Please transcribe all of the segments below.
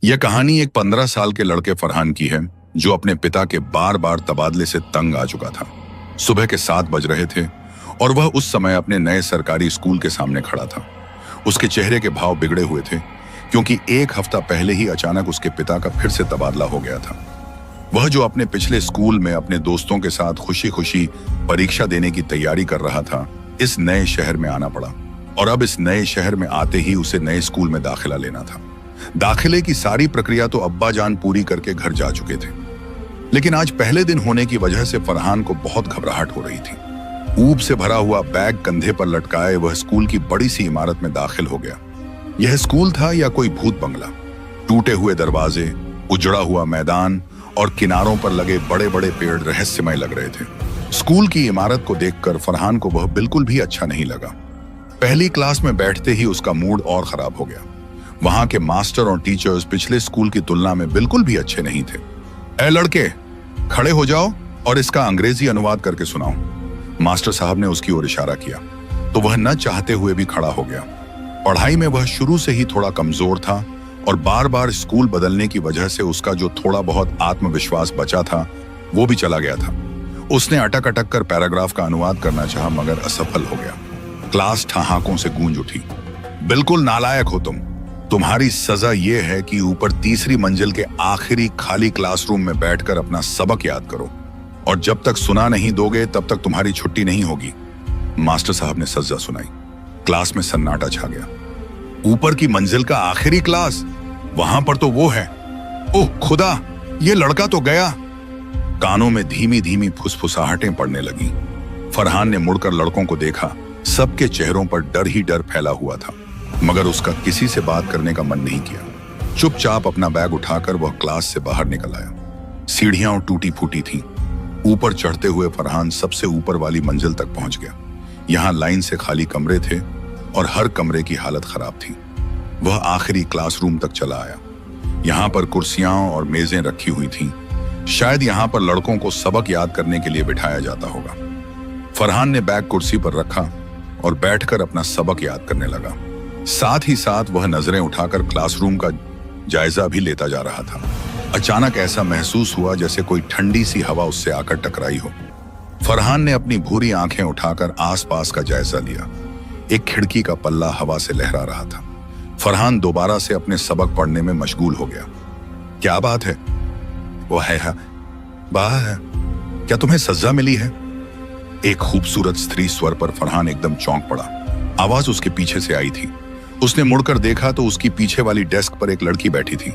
यह कहानी एक 15 साल के लड़के फरहान की है जो अपने पिता के बार बार तबादले से तंग आ चुका था। सुबह के 7 बज रहे थे और वह उस समय अपने नए सरकारी स्कूल के सामने खड़ा था। उसके चेहरे के भाव बिगड़े हुए थे क्योंकि एक हफ्ता पहले ही अचानक उसके पिता का फिर से तबादला हो गया था। वह जो अपने पिछले स्कूल में अपने दोस्तों के साथ खुशी खुशी परीक्षा देने की तैयारी कर रहा था, इस नए शहर में आना पड़ा और अब इस नए शहर में आते ही उसे नए स्कूल में दाखिला लेना था। दाखिले की सारी प्रक्रिया तो अब्बा जान पूरी करके घर जा चुके थे, लेकिन आज पहले दिन होने की वजह से फरहान को बहुत घबराहट हो रही थी। ऊब से भरा हुआ बैग कंधे पर लटकाए वह स्कूल की बड़ी सी इमारत में दाखिल हो गया। यह स्कूल था या कोई भूत बंगला? टूटे हुए दरवाजे, उजड़ा हुआ मैदान और किनारों पर लगे बड़े बड़े पेड़ रहस्यमय लग रहे थे। स्कूल की इमारत को देखकर फरहान को वह बिल्कुल भी अच्छा नहीं लगा। पहली क्लास में बैठते ही उसका मूड और खराब हो गया। वहां के मास्टर और टीचर्स पिछले स्कूल की तुलना में बिल्कुल भी अच्छे नहीं थे। ए लड़के, खड़े हो जाओ और इसका अंग्रेजी अनुवाद करके सुनाओ। मास्टर साहब ने उसकी ओर इशारा किया तो वह न चाहते हुए भी खड़ा हो गया। पढ़ाई में वह शुरू से ही थोड़ा कमजोर था और बार बार स्कूल बदलने की वजह से उसका जो थोड़ा बहुत आत्मविश्वास बचा था वो भी चला गया था। उसने अटक अटक कर पैराग्राफ का अनुवाद करना चाहा मगर असफल हो गया। क्लास ठहाकों से गूंज उठी। बिल्कुल नालायक हो तुम। तुम्हारी सजा यह है कि ऊपर तीसरी मंजिल के आखिरी खाली क्लासरूम में बैठकर अपना सबक याद करो और जब तक सुना नहीं दोगे तब तक तुम्हारी छुट्टी नहीं होगी। मास्टर साहब ने सजा सुनाई। क्लास में सन्नाटा छा गया। ऊपर की मंजिल का आखिरी क्लास? वहां पर तो वो है। ओह खुदा, ये लड़का तो गया। कानों में धीमी धीमी फुसफुसाहटें पड़ने लगी। फरहान ने मुड़कर लड़कों को देखा। सबके चेहरों पर डर ही डर फैला हुआ था मगर उसका किसी से बात करने का मन नहीं किया। चुपचाप अपना बैग उठाकर वह क्लास से बाहर निकल आया। सीढ़ियां टूटी फूटी थीं। ऊपर चढ़ते हुए फरहान सबसे ऊपर वाली मंजिल तक पहुंच गया। यहां लाइन से खाली कमरे थे और हर कमरे की हालत खराब थी। वह आखिरी क्लासरूम तक चला आया। यहां पर कुर्सियां और मेजें रखी हुई थीं। शायद यहां पर लड़कों को सबक याद करने के लिए बिठाया जाता होगा। फरहान ने बैग कुर्सी पर रखा और बैठकर अपना सबक याद करने लगा। साथ ही साथ वह नजरें उठाकर क्लासरूम का जायजा भी लेता जा रहा था। अचानक ऐसा महसूस हुआ जैसे कोई ठंडी सी हवा उससे आकर टकराई हो। फरहान ने अपनी भूरी आंखें उठाकर आसपास का जायजा लिया। एक खिड़की का पल्ला हवा से लहरा रहा था। फरहान दोबारा से अपने सबक पढ़ने में मशगूल हो गया। क्या बात है? वो है वाह है। क्या तुम्हें सजा मिली है? एक खूबसूरत स्त्री स्वर पर फरहान एकदम चौंक पड़ा। आवाज उसके पीछे से आई थी। उसने मुड़कर देखा तो उसकी पीछे वाली डेस्क पर एक लड़की बैठी थी।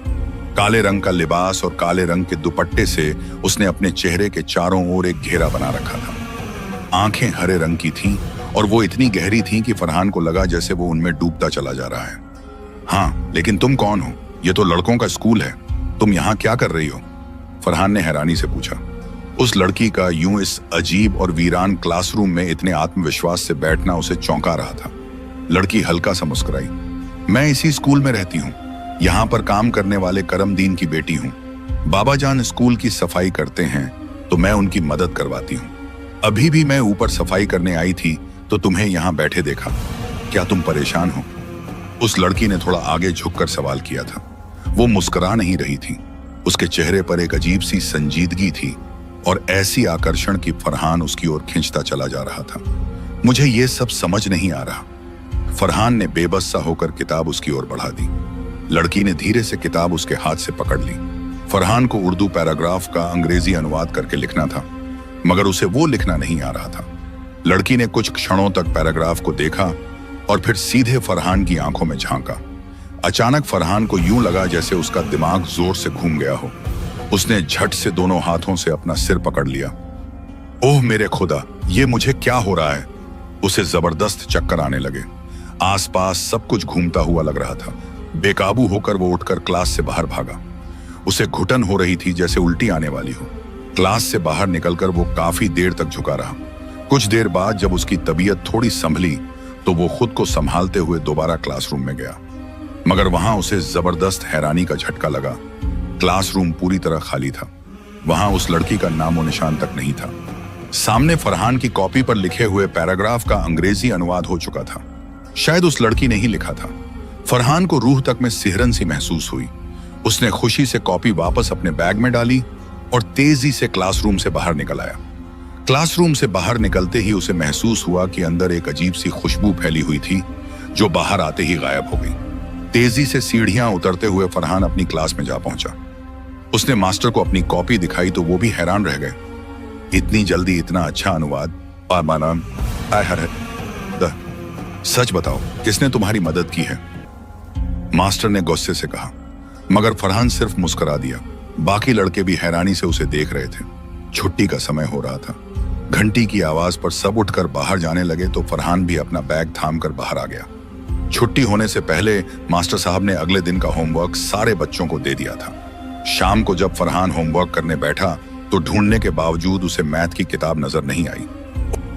काले रंग का लिबास और काले रंग के दुपट्टे से उसने अपने चेहरे के चारों ओर एक घेरा बना रखा था। आंखें हरे रंग की थीं और वो इतनी गहरी थीं कि फरहान को लगा जैसे वो उनमें डूबता चला जा रहा है। हाँ, लेकिन तुम कौन हो? ये तो लड़कों का स्कूल है। तुम यहाँ क्या कर रही हो? फरहान ने हैरानी से पूछा। उस लड़की का यूं इस अजीब और वीरान क्लासरूम में इतने आत्मविश्वास से बैठना उसे चौंका रहा था। लड़की हल्का सा मुस्कुराई। मैं इसी स्कूल में रहती हूँ। यहाँ पर काम करने वाले करमदीन की बेटी हूँ। बाबा जान स्कूल की सफाई करते हैं तो मैं उनकी मदद करवाती हूँ। अभी भी मैं ऊपर सफाई करने आई थी तो तुम्हें यहाँ बैठे देखा। क्या तुम परेशान हो? उस लड़की ने थोड़ा आगे झुककर सवाल किया था। वो मुस्कुरा नहीं रही थी। उसके चेहरे पर एक अजीब सी संजीदगी थी और ऐसी आकर्षण की फरहान उसकी ओर खींचता चला जा रहा था। मुझे ये सब समझ नहीं आ रहा। फरहान ने बेबस सा होकर किताब उसकी ओर बढ़ा दी। लड़की ने धीरे से किताब उसके हाथ से पकड़ ली। फरहान को उर्दू पैराग्राफ का अंग्रेजी अनुवाद करके लिखना था मगर उसे वो लिखना नहीं आ रहा था। लड़की ने कुछ क्षणों तक पैराग्राफ को देखा और फिर सीधे फरहान की आंखों में झांका। अचानक फरहान को यूं लगा जैसे उसका दिमाग जोर से घूम गया हो। उसने झट से दोनों हाथों से अपना सिर पकड़ लिया। ओह मेरे खुदा, ये मुझे क्या हो रहा है? उसे जबरदस्त चक्कर आने लगे। आसपास सब कुछ घूमता हुआ लग रहा था। बेकाबू होकर वो उठकर क्लास से बाहर भागा। उसे घुटन हो रही थी जैसे उल्टी आने वाली हो। क्लास से बाहर निकलकर वो काफी देर तक झुका रहा। कुछ देर बाद जब उसकी तबीयत थोड़ी संभली तो वो खुद को संभालते हुए दोबारा क्लासरूम में गया मगर वहां उसे जबरदस्त हैरानी का झटका लगा। क्लासरूम पूरी तरह खाली था। वहां उस लड़की का नामो निशान तक नहीं था। सामने फरहान की कॉपी पर लिखे हुए पैराग्राफ का अंग्रेजी अनुवाद हो चुका था। शायद उस लड़की ने ही लिखा था। फरहान को रूह तक में सिहरन सी महसूस हुई। उसने खुशी से कॉपी वापस अपने बैग में डाली और तेजी से क्लासरूम से बाहर निकल आया। क्लासरूम से बाहर निकलते ही उसे महसूस हुआ कि अंदर एक अजीब सी खुशबू फैली हुई थी, जो बाहर आते ही गायब हो गई। तेजी से सीढ़ियां उतरते हुए फरहान अपनी क्लास में जा पहुंचा। उसने मास्टर को अपनी कॉपी दिखाई तो वो भी हैरान रह गए। इतनी जल्दी इतना अच्छा अनुवाद। सच बताओ, किसने तुम्हारी मदद की है? मास्टर ने गुस्से से कहा, मगर फरहान सिर्फ मुस्कुरा दिया। बाकी लड़के भी हैरानी से उसे देख रहे थे। छुट्टी का समय हो रहा था। घंटी की आवाज पर सब उठकर बाहर जाने लगे तो फरहान भी अपना बैग थामकर बाहर आ गया। छुट्टी होने से पहले मास्टर साहब ने अगले दिन का होमवर्क सारे बच्चों को दे दिया था। शाम को जब फरहान होमवर्क करने बैठा तो ढूंढने के बावजूद उसे मैथ की किताब नजर नहीं आई।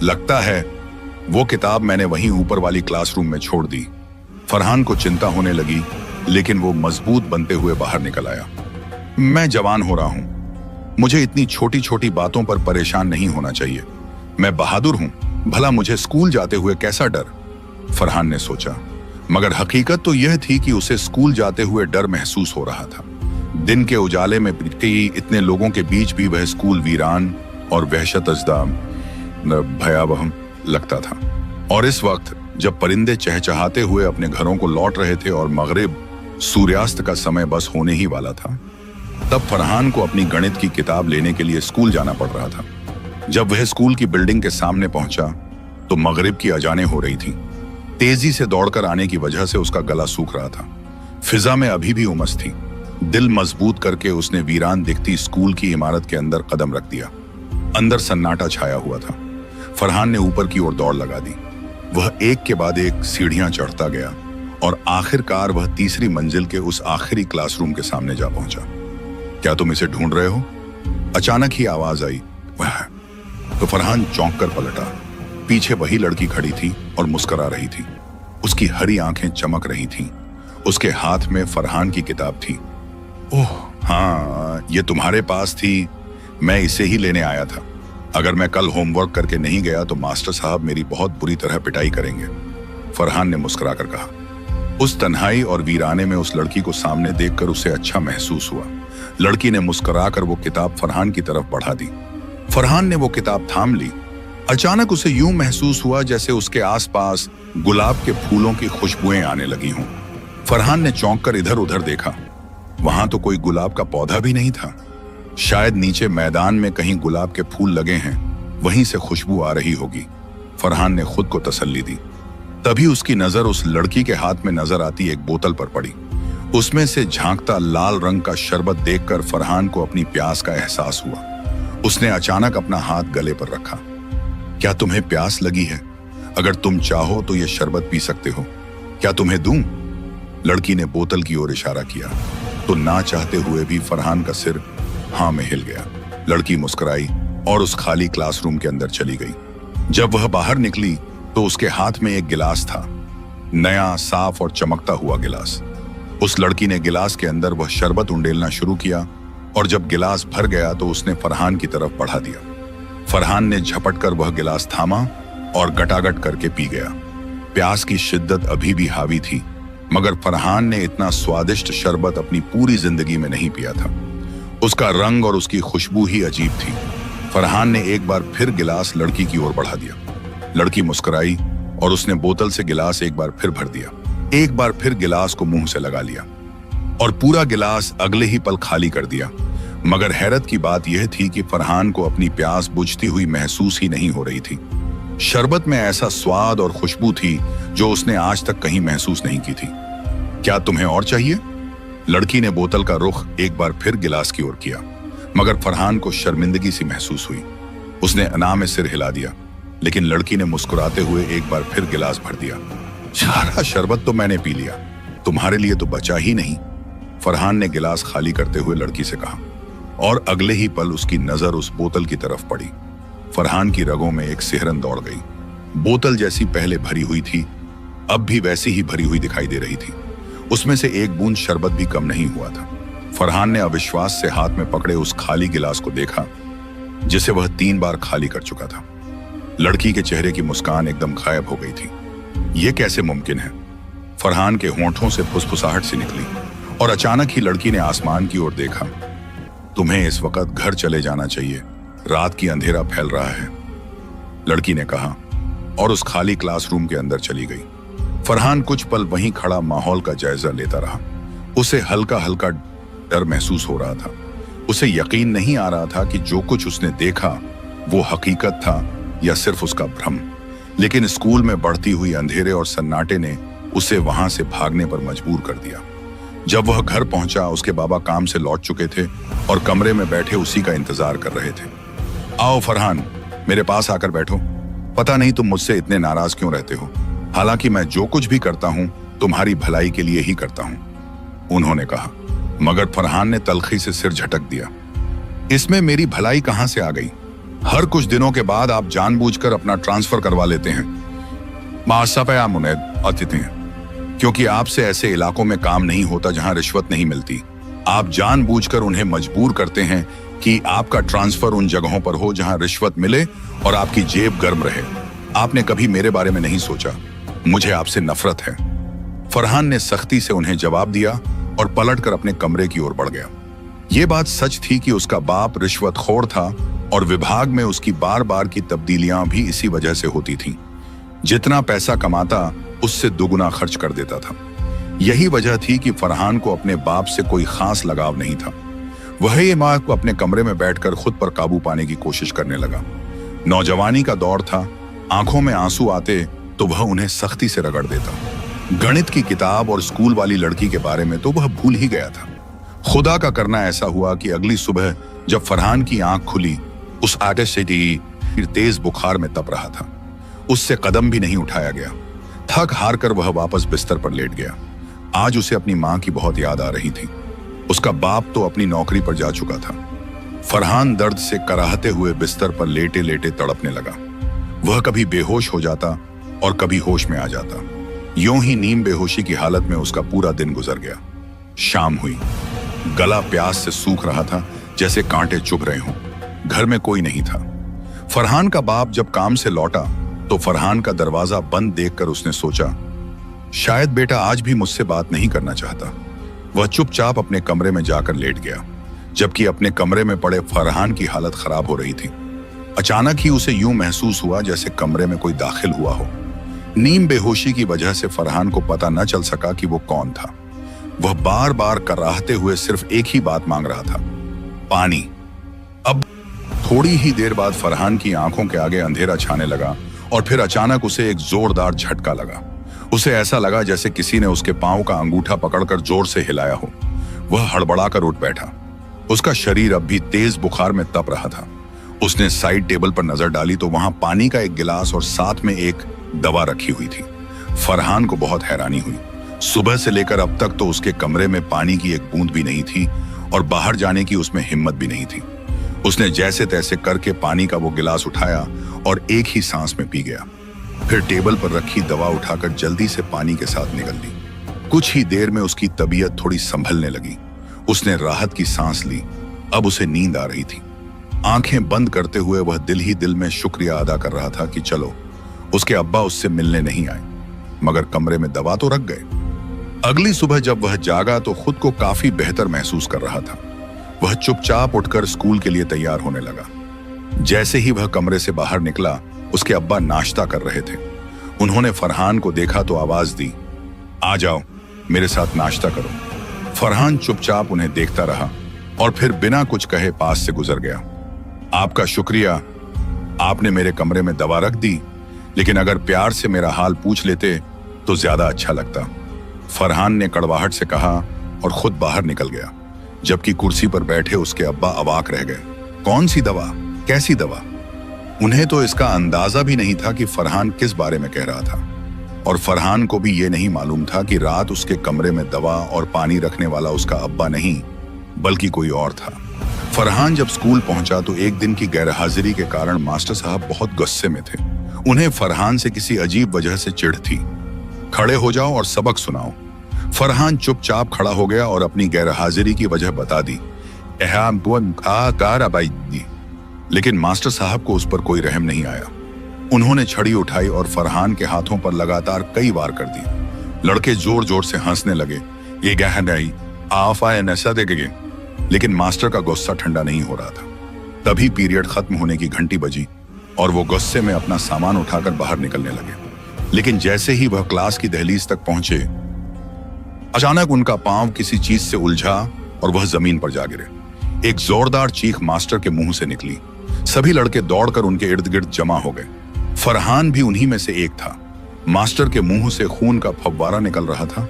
लगता है वो किताब मैंने वहीं ऊपर वाली क्लासरूम में छोड़ दी। फरहान को चिंता होने लगी, लेकिन वो मजबूत बनते हुए बाहर निकल आया। मैं जवान हो रहा हूं, मुझे इतनी छोटी छोटी बातों पर परेशान नहीं होना चाहिए। मैं बहादुर हूं, भला मुझे स्कूल जाते हुए कैसा डर? फरहान ने सोचा, मगर हकीकत तो यह थी कि उसे स्कूल जाते हुए डर महसूस हो रहा था। दिन के उजाले में इतने लोगों के बीच भी वह स्कूल वीरान और वहशतज़दा भयावह लगता था। और इस वक्त जब परिंदे चहचहाते हुए अपने घरों को लौट रहे थे और मगरिब सूर्यास्त का समय बस होने ही वाला था, तब फरहान को अपनी गणित की किताब लेने के लिए स्कूल जाना पड़ रहा था। जब वह स्कूल की बिल्डिंग के सामने पहुंचा तो मगरिब की अजानें हो रही थीं। तेजी से दौड़कर आने की वजह से उसका गला सूख रहा था। फिजा में अभी भी उमस थी। दिल मजबूत करके उसने वीरान दिखती स्कूल की इमारत के अंदर कदम रख दिया। अंदर सन्नाटा छाया हुआ था। फरहान ने ऊपर की ओर दौड़ लगा दी। वह एक के बाद एक सीढ़ियां चढ़ता गया और आखिरकार वह तीसरी मंजिल के उस आखिरी क्लासरूम के सामने जा पहुंचा। क्या तुम इसे ढूंढ रहे हो? अचानक ही आवाज आई। वह तो फरहान चौंक कर पलटा। पीछे वही लड़की खड़ी थी और मुस्कुरा रही थी। उसकी हरी आंखें चमक रही थीं। उसके हाथ में फरहान की किताब थी। ओह हाँ, ये तुम्हारे पास थी। मैं इसे ही लेने आया था। अगर मैं कल होमवर्क करके नहीं गया तो मास्टर साहब मेरी बहुत बुरी तरह पिटाई करेंगे, फरहान ने मुस्कुराकर कहा। उस तन्हाई और वीराने में उस लड़की को सामने देखकर उसे अच्छा महसूस हुआ। लड़की ने मुस्कुराकर वो किताब फरहान की तरफ बढ़ा दी। फरहान ने वो किताब थाम ली। अचानक उसे यूं महसूस हुआ जैसे उसके आसपास गुलाब के फूलों की खुशबुएं आने लगी हों। फरहान ने चौंक कर इधर उधर देखा। वहां तो कोई गुलाब का पौधा भी नहीं था। शायद नीचे मैदान में कहीं गुलाब के फूल लगे हैं, वहीं से खुशबू आ रही होगी। फरहान ने खुद को तसल्ली दी। तभी उसकी नजर उस लड़की के हाथ में नजर आती एक बोतल पर पड़ी। उसमें से झांकता लाल रंग का शरबत देखकर फरहान को अपनी प्यास का एहसास हुआ। उसने अचानक अपना हाथ गले पर रखा। क्या तुम्हें प्यास लगी है? अगर तुम चाहो तो यह शरबत पी सकते हो। क्या तुम्हें दूं? लड़की ने बोतल की ओर इशारा किया तो ना चाहते हुए भी फरहान का सिर हाँ में हिल गया। लड़की मुस्कुराई और उस खाली क्लासरूम के अंदर चली गई। जब वह बाहर निकली तो उसके हाथ में एक गिलास था, नया, साफ और चमकता हुआ गिलास। उस लड़की ने गिलास के अंदर वह शरबत उंडेलना शुरू किया और जब गिलास भर गया तो उसने फरहान की तरफ बढ़ा दिया। फरहान ने झपट कर वह गिलास थामा और गटागट करके पी गया। प्यास की शिद्दत अभी भी हावी थी, मगर फरहान ने इतना स्वादिष्ट शरबत अपनी पूरी जिंदगी में नहीं पिया था। उसका रंग और उसकी खुशबू ही अजीब थी। फरहान ने एक बार फिर गिलास लड़की की ओर बढ़ा दिया। लड़की मुस्कुराई और उसने बोतल से गिलास एक बार फिर भर दिया। एक बार फिर गिलास को मुंह से लगा लिया और पूरा गिलास अगले ही पल खाली कर दिया। मगर हैरत की बात यह थी कि फरहान को अपनी प्यास बुझती हुई महसूस ही नहीं हो रही थी। शरबत में ऐसा स्वाद और खुशबू थी जो उसने आज तक कहीं महसूस नहीं की थी। क्या तुम्हें और चाहिए? लड़की ने बोतल का रुख एक बार फिर गिलास की ओर किया, मगर फरहान को शर्मिंदगी सी महसूस हुई। उसने अना में सिर हिला दिया, लेकिन लड़की ने मुस्कुराते हुए एक बार फिर गिलास भर दिया। सारा शरबत तो मैंने पी लिया, तुम्हारे लिए तो बचा ही नहीं, फरहान ने गिलास खाली करते हुए लड़की से कहा। और अगले ही पल उसकी नजर उस बोतल की तरफ पड़ी। फरहान की रगों में एक सिहरन दौड़ गई। बोतल जैसी पहले भरी हुई थी, अब भी वैसी ही भरी हुई दिखाई दे रही थी। उसमें से एक बूंद शरबत भी कम नहीं हुआ था। फरहान ने अविश्वास से हाथ में पकड़े उस खाली गिलास को देखा, जिसे वह 3 बार खाली कर चुका था। लड़की के चेहरे की मुस्कान एकदम गायब हो गई थी। यह कैसे मुमकिन है? फरहान के होंठों से फुसफुसाहट सी निकली और अचानक ही लड़की ने आसमान की ओर देखा। तुम्हें इस वक्त घर चले जाना चाहिए, रात की अंधेरा फैल रहा है, लड़की ने कहा और उस खाली क्लासरूम के अंदर चली गई। फरहान कुछ पल वहीं खड़ा माहौल का जायजा लेता रहा। उसे हल्का हल्का डर महसूस हो रहा था। उसे यकीन नहीं आ रहा था कि जो कुछ उसने देखा वो हकीकत था या सिर्फ उसका भ्रम। लेकिन स्कूल में बढ़ती हुई अंधेरे और सन्नाटे ने उसे वहां से भागने पर मजबूर कर दिया। जब वह घर पहुंचा, उसके बाबा काम से लौट चुके थे और कमरे में बैठे उसी का इंतजार कर रहे थे। आओ फरहान, मेरे पास आकर बैठो। पता नहीं तुम मुझसे इतने नाराज क्यों रहते हो, हालांकि मैं जो कुछ भी करता हूं तुम्हारी भलाई के लिए ही करता हूं, उन्होंने कहा। मगर फरहान ने तलखी से सिर झटक दिया। इसमें मेरी भलाई कहां से आ गई? हर कुछ दिनों के बाद आप जानबूझकर अपना ट्रांसफर करवा लेते हैं। मासापया मुनैद अतिथि हैं, क्योंकि आपसे ऐसे इलाकों में काम नहीं होता जहां रिश्वत नहीं मिलती। आप जानबूझकर उन्हें मजबूर करते हैं कि आपका ट्रांसफर उन जगहों पर हो जहां रिश्वत मिले और आपकी जेब गर्म रहे। आपने कभी मेरे बारे में नहीं सोचा। मुझे आपसे नफरत है। फरहान ने सख्ती से उन्हें जवाब दिया और पलटकर अपने कमरे की ओर बढ़ गया। ये बात सच थी कि उसका बाप रिश्वतखोर था और विभाग में उसकी बार बार की तब्दीलियां भी इसी वजह से होती थीं। जितना पैसा कमाता उससे दुगुना खर्च कर देता था। यही वजह थी कि फरहान को अपने बाप से कोई खास लगाव नहीं था। वह ये माँ को अपने कमरे में बैठकर खुद पर काबू पाने की कोशिश करने लगा। नौजवानी का दौर था, आंखों में आंसू आते तो वह उन्हें सख्ती से रगड़ देता। गणित की किताब और स्कूल वाली लड़की के बारे में तो वह भूल ही गया था। खुदा का करना ऐसा हुआ कि अगली सुबह जब फरहान की आंख खुली, उस आटे से फिर तेज बुखार में तप रहा था। उससे कदम भी नहीं उठाया गया। थक हार कर वह वापस बिस्तर पर लेट गया। आज उसे अपनी मां की बहुत याद आ रही थी। उसका बाप तो अपनी नौकरी पर जा चुका था। फरहान दर्द से कराहते हुए बिस्तर पर लेटे लेटे तड़पने लगा। वह कभी बेहोश हो जाता और कभी होश में आ जाता। यूं ही नीम बेहोशी की हालत में उसका पूरा दिन गुजर गया। शाम हुई। गला प्यास से सूख रहा था, जैसे कांटे चुभ रहे हों। घर में कोई नहीं था। फरहान का बाप जब काम से लौटा तो फरहान का दरवाजा बंद देखकर उसने सोचा, शायद बेटा आज भी मुझसे बात नहीं करना चाहता। वह चुपचाप अपने कमरे में जाकर लेट गया, जबकि अपने कमरे में पड़े फरहान की हालत खराब हो रही थी। अचानक ही उसे यूं महसूस हुआ जैसे कमरे में कोई दाखिल हुआ हो। नीम बेहोशी की वजह से फरहान को पता न चल सका कि वो कौन था। वह बार बार कराहते हुए सिर्फ एक ही बात मांग रहा था, पानी। अब थोड़ी ही देर बाद फरहान की आंखों के आगे अंधेरा छाने लगा और फिर अचानक उसे एक जोरदार झटका लगा। उसे ऐसा लगा जैसे किसी ने उसके पांव का अंगूठा पकड़कर जोर से हिलाया हो। वह हड़बड़ाकर उठ बैठा। उसका शरीर अब भी तेज बुखार में तप रहा था। उसने साइड टेबल पर नजर डाली तो वहां पानी का एक गिलास और साथ में एक दवा रखी हुई थी। फरहान को बहुत हैरानी हुई। सुबह से लेकर अब तक तो उसके कमरे में पानी की एक बूंद भी नहीं थी और बाहर जाने की उसमें हिम्मत भी नहीं थी। उसने जैसे तैसे करके पानी का वो गिलास उठाया और एक ही सांस में पी गया। फिर टेबल पर रखी दवा उठाकर जल्दी से पानी के साथ निगल ली। कुछ ही देर में उसकी तबीयत थोड़ी संभलने लगी। उसने राहत की सांस ली। अब उसे नींद आ रही थी। आंखें बंद करते हुए वह दिल ही दिल में शुक्रिया अदा कर रहा था कि चलो उसके अब्बा उससे मिलने नहीं आए, मगर कमरे में दवा तो रख गए। अगली सुबह जब वह जागा तो खुद को काफी बेहतर महसूस कर रहा था। वह चुपचाप उठकर स्कूल के लिए तैयार होने लगा। जैसे ही वह कमरे से बाहर निकला, उसके अब्बा नाश्ता कर रहे थे। उन्होंने फरहान को देखा तो आवाज दी, आ जाओ मेरे साथ नाश्ता करो। फरहान चुपचाप उन्हें देखता रहा और फिर बिना कुछ कहे पास से गुजर गया। आपका शुक्रिया, आपने मेरे कमरे में दवा रख दी, लेकिन अगर प्यार से मेरा हाल पूछ लेते तो ज्यादा अच्छा लगता, फरहान ने कड़वाहट से कहा और खुद बाहर निकल गया। जबकि कुर्सी पर बैठे उसके अब्बा अवाक रह गए। कौन सी दवा? कैसी दवा? उन्हें तो इसका अंदाजा भी नहीं था कि फरहान किस बारे में कह रहा था। और फरहान को भी ये नहीं मालूम था कि रात उसके कमरे में दवा और पानी रखने वाला उसका अब्बा नहीं बल्कि कोई और था। फरहान जब स्कूल पहुंचा तो एक दिन की गैरहाजिरी के कारण मास्टर साहब बहुत गुस्से में थे। उन्हें फरहान से किसी अजीब वजह से चिढ़ थी। खड़े हो जाओ और सबक सुनाओ। फरहान चुपचाप खड़ा हो गया और अपनी गैरहाजिरी की वजह बता दी। लेकिन मास्टर साहब को उस पर कोई रहम नहीं आया। उन्होंने छड़ी उठाई और फरहान के हाथों पर लगातार कई वार कर दी। लड़के जोर जोर से हंसने लगे। ये गहनाई आप आए नशा देंगे। लेकिन मास्टर का गुस्सा ठंडा नहीं हो रहा था। तभी पीरियड खत्म होने की घंटी बजी और वो गुस्से में अपना सामान उठाकर बाहर निकलने लगे। लेकिन जैसे ही वह क्लास की दहलीज तक पहुंचे, अचानक उनका पांव किसी चीज से उलझा और वह जमीन पर जा गिरे। एक जोरदार चीख मास्टर के मुंह से निकली। सभी लड़के दौड़कर उनके इर्द गिर्द जमा हो गए। फरहान भी उन्हीं में से एक था। मास्टर के मुंह से खून का फव्वारा निकल रहा था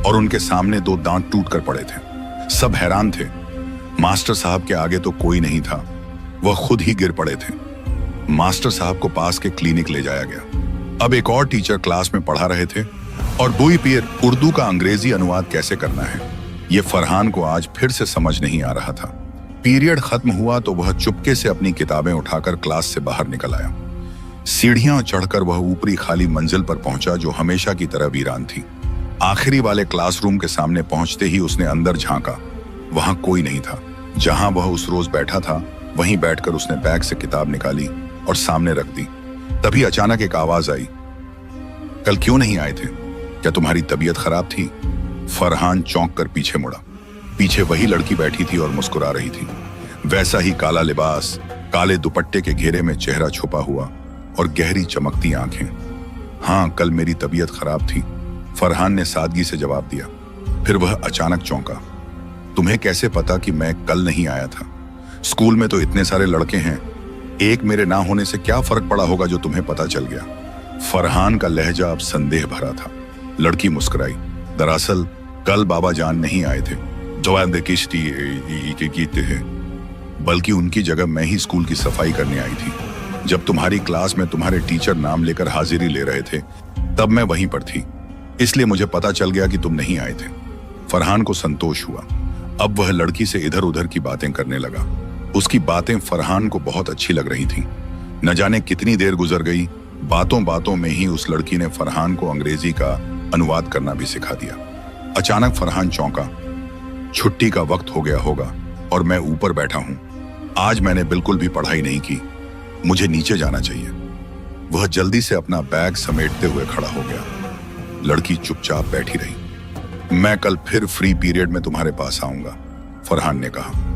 और उनके सामने 2 दांत टूटकर पड़े थे। सब हैरान थे। मास्टर साहब के आगे तो कोई नहीं था, वह खुद ही गिर पड़े थे। मास्टर साहब को पास के क्लिनिक ले जाया गया। अब एक और टीचर क्लास में पढ़ा रहे थे और बुई पीर उर्दू का अंग्रेजी अनुवाद कैसे करना है, ये फरहान को आज फिर से समझ नहीं आ रहा था। पीरियड खत्म हुआ तो वह चुपके से अपनी किताबें उठाकर क्लास से बाहर निकल आया। सीढ़ियां चढ़कर वह ऊपरी खाली मंजिल पर पहुंचा जो हमेशा की तरह वीरान थी। आखिरी वाले क्लासरूम के सामने पहुंचते ही उसने अंदर झांका। वहां कोई नहीं था। जहां वह उस रोज बैठा था वहीं बैठकर उसने बैग से किताब निकाली और सामने रख दी। तभी अचानक एक आवाज आई, कल क्यों नहीं आए थे? क्या तुम्हारी तबीयत खराब थी? फरहान चौंक कर पीछे मुड़ा। पीछे वही लड़की बैठी थी और मुस्कुरा रही थी। वैसा ही काला लिबास, काले दुपट्टे के घेरे में चेहरा छुपा हुआ और गहरी चमकती आंखें। हाँ, कल मेरी तबीयत खराब थी, फरहान ने सादगी से जवाब दिया। फिर वह अचानक चौंका। तुम्हें कैसे पता कि मैं कल नहीं आया था? स्कूल में तो इतने सारे लड़के हैं, एक मेरे ना होने से क्या फर्क पड़ा होगा जो तुम्हें पता चल गया? फरहान का लहजा अब संदेह भरा था। लड़की मुस्कुराई। दरअसल कल बाबा जान नहीं आए थे, बल्कि उनकी जगह मैं ही स्कूल की सफाई करने आई थी। जब तुम्हारी क्लास में तुम्हारे टीचर नाम लेकर हाजिरी ले रहे थे तब मैं वहीं पर थी, इसलिए मुझे पता चल गया कि तुम नहीं आए थे। फरहान को संतोष हुआ। अब वह लड़की से इधर उधर की बातें करने लगा। उसकी बातें फरहान को बहुत अच्छी लग रही थीं। न जाने कितनी देर गुजर गई, बातों बातों में ही उस लड़की ने फरहान को अंग्रेजी का अनुवाद करना भी सिखा दिया। अचानक फरहान चौंका। छुट्टी का वक्त हो गया होगा और मैं ऊपर बैठा हूं। आज मैंने बिल्कुल भी पढ़ाई नहीं की, मुझे नीचे जाना चाहिए। वह जल्दी से अपना बैग समेटते हुए खड़ा हो गया। लड़की चुपचाप बैठी रही। मैं कल फिर फ्री पीरियड में तुम्हारे पास आऊंगा, फरहान ने कहा।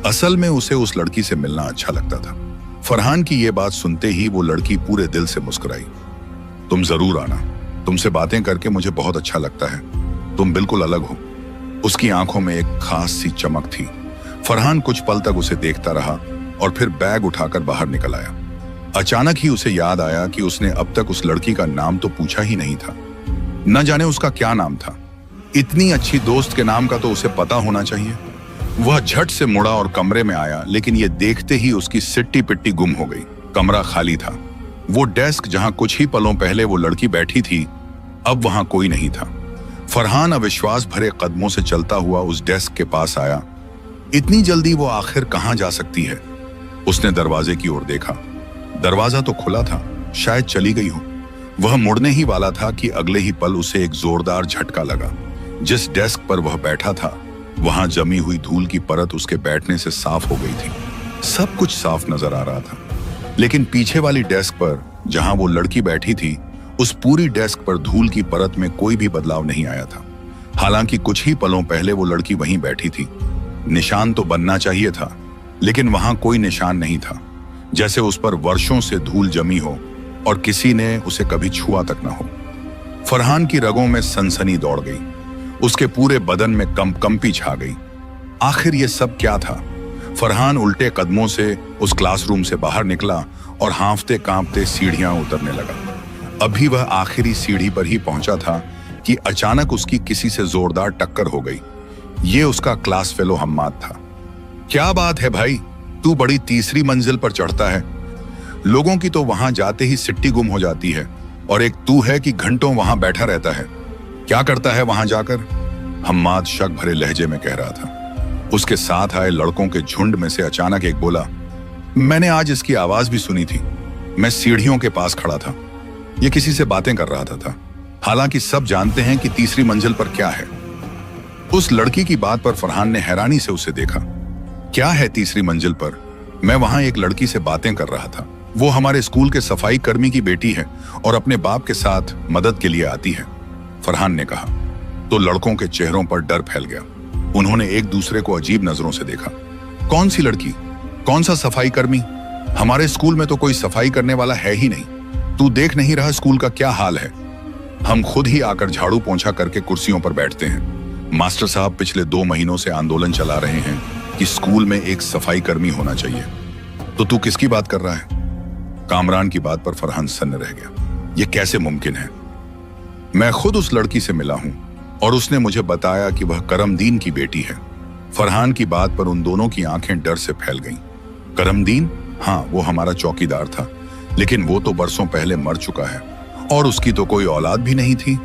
असल में उसे उस लड़की से मिलना अच्छा लगता था। फरहान की यह बात सुनते ही वो लड़की पूरे दिल से मुस्कुराई। तुम जरूर आना, तुमसे बातें करके मुझे बहुत अच्छा लगता है, तुम बिल्कुल अलग हो। उसकी आंखों में एक खास सी चमक थी। फरहान कुछ पल तक उसे देखता रहा और फिर बैग उठाकर बाहर निकल आया। अचानक ही उसे याद आया कि उसने अब तक उस लड़की का नाम तो पूछा ही नहीं था। न जाने उसका क्या नाम था। इतनी अच्छी दोस्त के नाम का तो उसे पता होना चाहिए। वह झट से मुड़ा और कमरे में आया, लेकिन यह देखते ही उसकी सिट्टी पिट्टी गुम हो गई। कमरा खाली था। वो डेस्क जहां कुछ ही पलों पहले वो लड़की बैठी थी, अब वहां कोई नहीं था। फरहान अविश्वास भरे कदमों से चलता हुआ उस डेस्क के पास आया। इतनी जल्दी वो आखिर कहां जा सकती है? उसने दरवाजे की ओर देखा। दरवाजा तो खुला था, शायद चली गई हो। वह मुड़ने ही वाला था कि अगले ही पल उसे एक जोरदार झटका लगा। जिस डेस्क पर वह बैठा था वहां जमी हुई धूल की परत उसके बैठने से साफ हो गई थी। सब कुछ साफ नजर आ रहा था, लेकिन पीछे वाली डेस्क पर जहां वो लड़की बैठी थी, उस पूरी डेस्क पर धूल की परत में कोई भी बदलाव नहीं आया था। हालांकि कुछ ही पलों पहले वो लड़की वहीं बैठी थी। निशान तो बनना चाहिए था, लेकिन वहां कोई निशान नहीं था, जैसे उस पर वर्षों से धूल जमी हो और किसी ने उसे कभी छुआ तक ना हो। फरहान की रगों में सनसनी दौड़ गई। उसके पूरे बदन में कंपी छा गई। आखिर ये सब क्या था? फरहान उल्टे कदमों से उस क्लासरूम से बाहर निकला और हांफते कांपते सीढ़ियां उतरने लगा। अभी वह आखिरी सीढ़ी पर ही पहुंचा था कि अचानक उसकी किसी से जोरदार टक्कर हो गई। ये उसका क्लास फेलो हम्माद था। क्या बात है भाई, तू बड़ी तीसरी मंजिल पर चढ़ता है। लोगों की तो वहां जाते ही सिट्टी गुम हो जाती है, और एक तू है कि घंटों वहां बैठा रहता है। क्या करता है वहां जाकर? हम्माद शक भरे लहजे में कह रहा था। उसके साथ आए लड़कों के झुंड में से अचानक एक बोला, मैंने आज इसकी आवाज भी सुनी थी। मैं सीढ़ियों के पास खड़ा था, ये किसी से बातें कर रहा था। हालांकि सब जानते हैं कि तीसरी मंजिल पर क्या है। उस लड़की की बात पर फरहान ने हैरानी से उसे देखा। क्या है तीसरी मंजिल पर? मैं वहां एक लड़की से बातें कर रहा था। वो हमारे स्कूल के सफाई कर्मी की बेटी है और अपने बाप के साथ मदद के लिए आती है, फरहान ने कहा। तो लड़कों के चेहरों पर डर फैल गया। उन्होंने एक दूसरे को अजीब नजरों से देखा। कौन सी लड़की? कौन सा सफाई कर्मी? हमारे स्कूल में तो कोई सफाई करने वाला है ही नहीं। तू देख नहीं रहा स्कूल का क्या हाल है? हम खुद ही आकर झाड़ू पोंछा करके कुर्सियों पर बैठते हैं। मास्टर साहब पिछले 2 महीनों से आंदोलन चला रहे हैं कि स्कूल में एक सफाई कर्मी होना चाहिए। तो तू किसकी बात कर रहा है? कामरान की बात पर फरहान सन्न रह गया। यह कैसे मुमकिन है? मैं खुद उस लड़की से मिला हूं और उसने मुझे बताया कि वह करमदीन की बेटी है। फरहान की बात पर उन दोनों की आंखें डर से फैल गईं। करमदीन? हाँ, वो हमारा चौकीदार था, लेकिन वो तो बरसों पहले मर चुका है और उसकी तो कोई औलाद भी नहीं थी।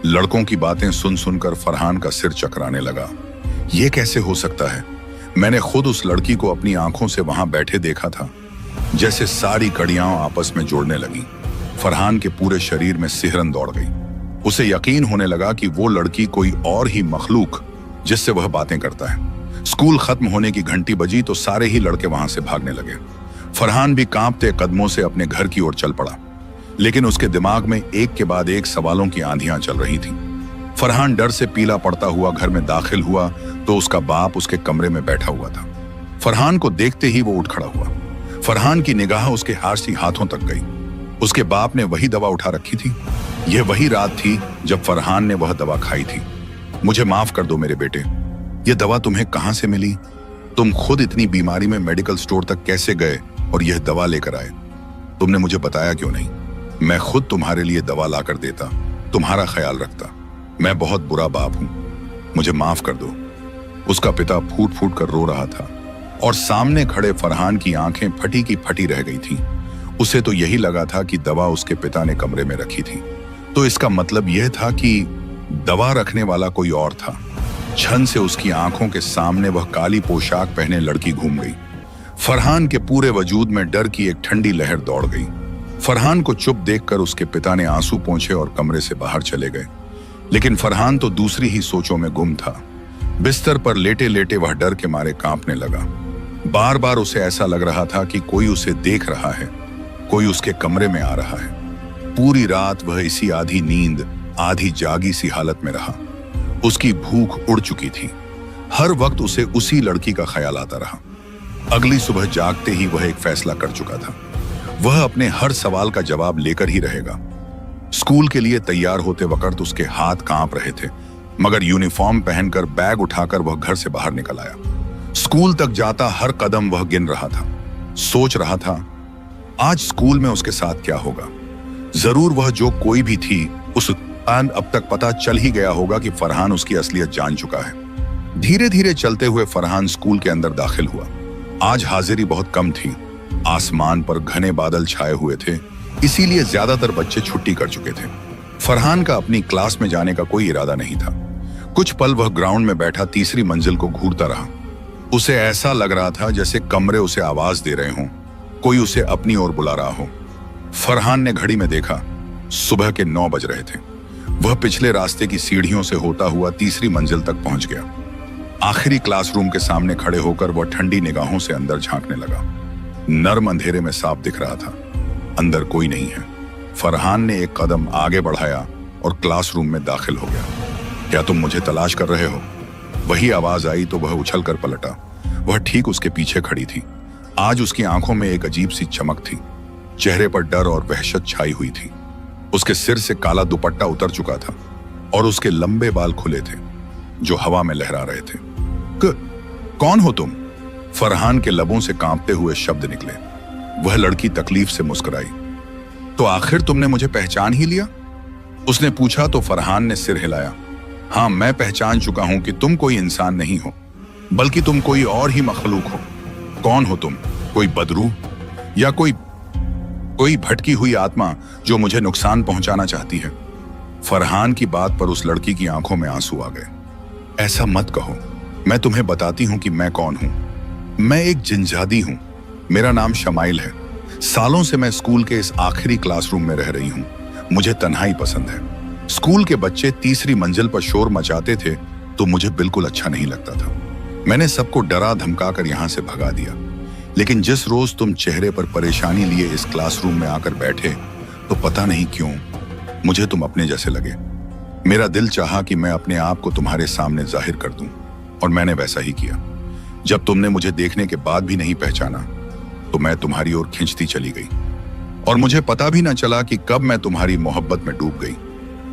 लड़कों की बातें सुन सुनकर फरहान का सिर चकराने लगा। ये कैसे हो सकता है? मैंने खुद उस लड़की को अपनी आंखों से वहां बैठे देखा था। जैसे सारी कड़ियां आपस में जुड़ने लगी। फरहान के पूरे शरीर में सिहरन दौड़ गई। उसे यकीन होने लगा कि वो लड़की कोई और ही मखलूक जिससे वह बातें करता है। स्कूल खत्म होने की घंटी बजी तो सारे ही लड़के वहां से भागने लगे। फरहान भी कांपते कदमों से अपने घर की ओर चल पड़ा, लेकिन उसके दिमाग में एक के बाद एक सवालों की आंधियां चल रही थीं। फरहान डर से पीला पड़ता हुआ घर में दाखिल हुआ तो उसका बाप उसके कमरे में बैठा हुआ था। फरहान को देखते ही वो उठ खड़ा हुआ। फरहान की निगाह उसके हारसी हाथों तक गई। उसके बाप ने वही दवा उठा रखी थी। यह वही रात थी जब फरहान ने वह दवा खाई थी। मुझे माफ कर दो मेरे बेटे, यह दवा तुम्हें कहां से मिली? तुम खुद इतनी बीमारी में मेडिकल स्टोर तक कैसे गए और यह दवा लेकर आए? तुमने मुझे बताया क्यों नहीं? मैं खुद तुम्हारे लिए दवा लाकर देता, तुम्हारा ख्याल रखता। मैं बहुत बुरा बाप हूं, मुझे माफ कर दो। उसका पिता फूट फूट कर रो रहा था और सामने खड़े फरहान की आंखें फटी की फटी रह गई थीं। उसे तो यही लगा था कि दवा उसके पिता ने कमरे में रखी थी, तो इसका मतलब यह था कि दवा रखने वाला कोई और था। क्षण से उसकी आंखों के सामने वह काली पोशाक पहने लड़की घूम गई। फरहान के पूरे वजूद में डर की एक ठंडी लहर दौड़ गई। फरहान को चुप देखकर उसके पिता ने आंसू पोंछे और कमरे से बाहर चले गए। लेकिन फरहान तो दूसरी ही सोचों में गुम था। बिस्तर पर लेटे लेटे वह डर के मारे कांपने लगा। बार बार उसे ऐसा लग रहा था कि कोई उसे देख रहा है, कोई उसके कमरे में आ रहा है। पूरी रात वह इसी आधी नींद आधी जागी सी हालत में रहा। उसकी भूख उड़ चुकी थी। हर वक्त उसे उसी लड़की का ख्याल आता रहा। अगली सुबह जागते ही वह एक फैसला कर चुका था। वह अपने हर सवाल का जवाब लेकर ही रहेगा। स्कूल के लिए तैयार होते वक्त उसके हाथ कांप रहे थे, मगर यूनिफॉर्म पहनकर बैग उठाकर वह घर से बाहर निकल आया। स्कूल तक जाता हर कदम वह गिन रहा था। सोच रहा था आज स्कूल में उसके साथ क्या होगा। जरूर वह जो कोई भी थी उस अब तक पता चल ही गया होगा कि फरहान उसकी असलियत जान चुका है। धीरे धीरे चलते हुए फरहान स्कूल के अंदर दाखिल हुआ। आज हाजिरी बहुत कम थी। आसमान पर घने बादल छाए हुए थे, इसीलिए ज्यादातर बच्चे छुट्टी कर चुके थे। फरहान का अपनी क्लास में जाने का कोई इरादा नहीं था। कुछ पल वह ग्राउंड में बैठा तीसरी मंजिल को घूरता रहा। उसे ऐसा लग रहा था जैसे कमरे उसे आवाज दे रहे हों, कोई उसे अपनी ओर बुला रहा हो। फरहान ने घड़ी में देखा, सुबह के 9 बज रहे थे। वह पिछले रास्ते की सीढ़ियों से होता हुआ तीसरी मंजिल तक पहुंच गया। आखिरी क्लासरूम के सामने खड़े होकर वह ठंडी निगाहों से अंदर झांकने लगा। नर्म अंधेरे में साफ दिख रहा था, अंदर कोई नहीं है। फरहान ने एक कदम आगे बढ़ाया और क्लासरूम में दाखिल हो गया। क्या तुम मुझे तलाश कर रहे हो? वही आवाज आई तो वह उछल कर पलटा। वह ठीक उसके पीछे खड़ी थी। आज उसकी आंखों में एक अजीब सी चमक थी। चेहरे पर डर और वहशत छाई हुई थी। उसके सिर से काला दुपट्टा उतर चुका था और उसके लंबे बाल खुले थे जो हवा में लहरा रहे थे। कौन हो तुम? फरहान के लबों से कांपते हुए शब्द निकले। वह लड़की तकलीफ से मुस्कुराई। तो आखिर तुमने मुझे पहचान ही लिया? उसने पूछा तो फरहान ने सिर हिलाया। हाँ, मैं पहचान चुका हूं कि तुम कोई इंसान नहीं हो, बल्कि तुम कोई और ही मखलूक हो। कौन हो तुम? कोई बदरूह या कोई भटकी हुई आत्मा जो मुझे नुकसान पहुंचाना चाहती है? फरहान की बात पर उस लड़की की आंखों में आंसू आ गए। ऐसा मत कहो, मैं तुम्हें बताती हूं कि मैं कौन हूं। मैं एक जिनजादी हूं। मेरा नाम शमाइल है। सालों से मैं स्कूल के इस आखिरी क्लासरूम में रह रही हूं। मुझे तन्हाई पसंद है। स्कूल के बच्चे तीसरी मंजिल पर शोर मचाते थे तो मुझे बिल्कुल अच्छा नहीं लगता था। मैंने सबको डरा धमका कर यहां से भगा दिया। लेकिन जिस रोज तुम चेहरे पर परेशानी लिए इस क्लासरूम में आकर बैठे तो पता नहीं क्यों मुझे तुम अपने जैसे लगे। मेरा दिल चाहा कि मैं अपने आप को तुम्हारे सामने जाहिर कर दूं। और मैंने वैसा ही किया। जब तुमने मुझे देखने के बाद भी नहीं पहचाना तो मैं तुम्हारी ओर खिंचती चली गई और मुझे पता भी ना चला कि कब मैं तुम्हारी मोहब्बत में डूब गई।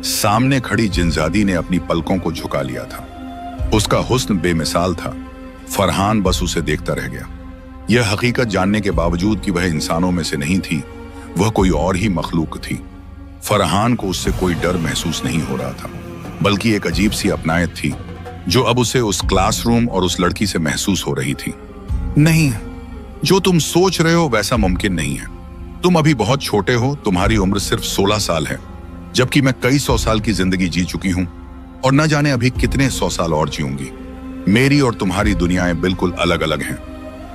सामने खड़ी जिनजादी ने अपनी पलकों को झुका लिया था। उसका हुस्न बेमिसाल था। फरहान बस उसे देखता रह गया। यह हकीकत जानने के बावजूद कि वह इंसानों में से नहीं थी, वह कोई और ही मखलूक थी। फरहान को उससे कोई डर महसूस नहीं हो रहा था, बल्कि एक अजीब सी अपनायत थी जो अब उसे उस क्लासरूम और उस लड़की से महसूस हो रही थी। नहीं, जो तुम सोच रहे हो वैसा मुमकिन नहीं है। तुम अभी बहुत छोटे हो, तुम्हारी उम्र सिर्फ 16 साल है, जबकि मैं कई 100 साल की जिंदगी जी चुकी हूं और न जाने अभी कितने 100 साल और जीऊंगी। मेरी और तुम्हारी दुनियाएं बिल्कुल अलग अलग हैं।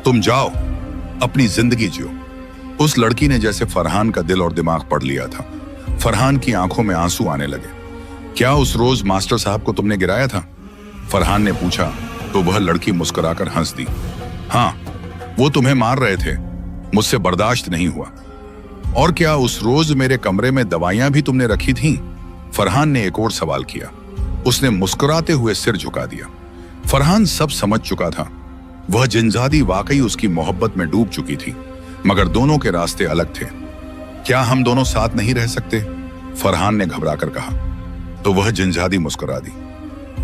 तुम जाओ, अपनी जिंदगी जियो। उस लड़की ने जैसे फरहान का दिल और दिमाग पढ़ लिया था। फरहान की आंखों में आंसू आने लगे। क्या उस रोज मास्टर साहब को तुमने गिराया था? फरहान ने पूछा तो वह लड़की मुस्कुराकर हंस दी। हाँ, वो तुम्हें मार रहे थे, मुझसे बर्दाश्त नहीं हुआ। और क्या उस रोज मेरे कमरे में दवाइयां भी तुमने रखी थीं? फरहान ने एक और सवाल किया। उसने मुस्कुराते हुए सिर झुका दिया। फरहान सब समझ चुका था। वह जिनजादी वाकई उसकी मोहब्बत में डूब चुकी थी, मगर दोनों के रास्ते अलग थे। क्या हम दोनों साथ नहीं रह सकते? फरहान ने घबराकर कहा। तो वह जिनजादी मुस्कुरा दी।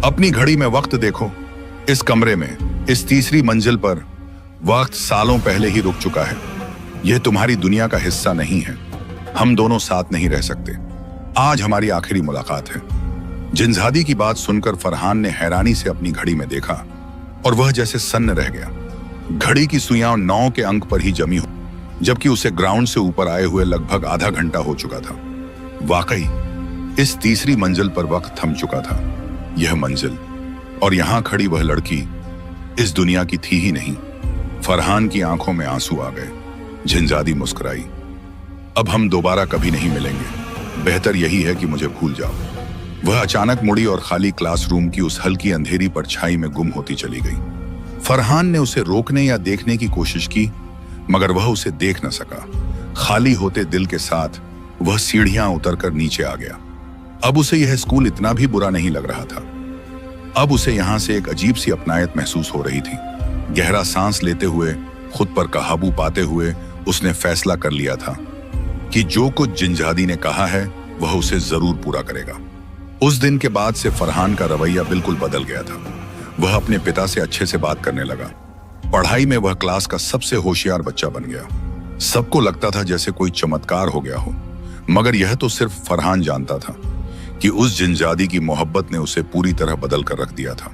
अपनी घड़ी में वक्त देखो। इस कमरे में, इस तीसरी मंजिल पर वक्त सालों पहले ही रुक चुका है। यह तुम्हारी दुनिया का हिस्सा नहीं है। हम दोनों साथ नहीं रह सकते। आज हमारी आखिरी मुलाकात है। जिनजादी की बात सुनकर फरहान ने हैरानी से अपनी घड़ी में देखा और वह जैसे सन्न रह गया। घड़ी की सुइयां 9 के अंक पर ही जमी हो, जबकि उसे ग्राउंड से ऊपर आए हुए लगभग आधा घंटा हो चुका था। वाकई इस तीसरी मंजिल पर वक्त थम चुका था। यह मंजिल और यहां खड़ी वह लड़की इस दुनिया की थी ही नहीं। फरहान की आंखों में आंसू आ गए। जिनजादी मुस्कुराई। अब हम दोबारा कभी नहीं मिलेंगे। बेहतर यही है कि मुझे भूल जाओ। वह अचानक मुड़ी और खाली क्लासरूम की उस हल्की अंधेरी परछाई में गुम होती चली गई। फरहान ने उसे रोकने या देखने की कोशिश की, मगर वह उसे देख न सका। खाली होते दिल के साथ वह सीढ़ियां उतरकर नीचे आ गया। अब उसे यह स्कूल इतना भी बुरा नहीं लग रहा था। अब उसे यहां से एक अजीब सी अपनायत महसूस हो रही थी। गहरा सांस लेते हुए, खुद पर काबू पाते हुए उसने फैसला कर लिया था कि जो कुछ जिनजादी ने कहा है वह उसे जरूर पूरा करेगा। उस दिन के बाद से फरहान का रवैया बिल्कुल बदल गया था। वह अपने पिता से अच्छे से बात करने लगा। पढ़ाई में वह क्लास का सबसे होशियार बच्चा बन गया। सबको लगता था जैसे कोई चमत्कार हो गया हो, मगर यह तो सिर्फ फरहान जानता था कि उस जिनजादी की मोहब्बत ने उसे पूरी तरह बदल कर रख दिया था।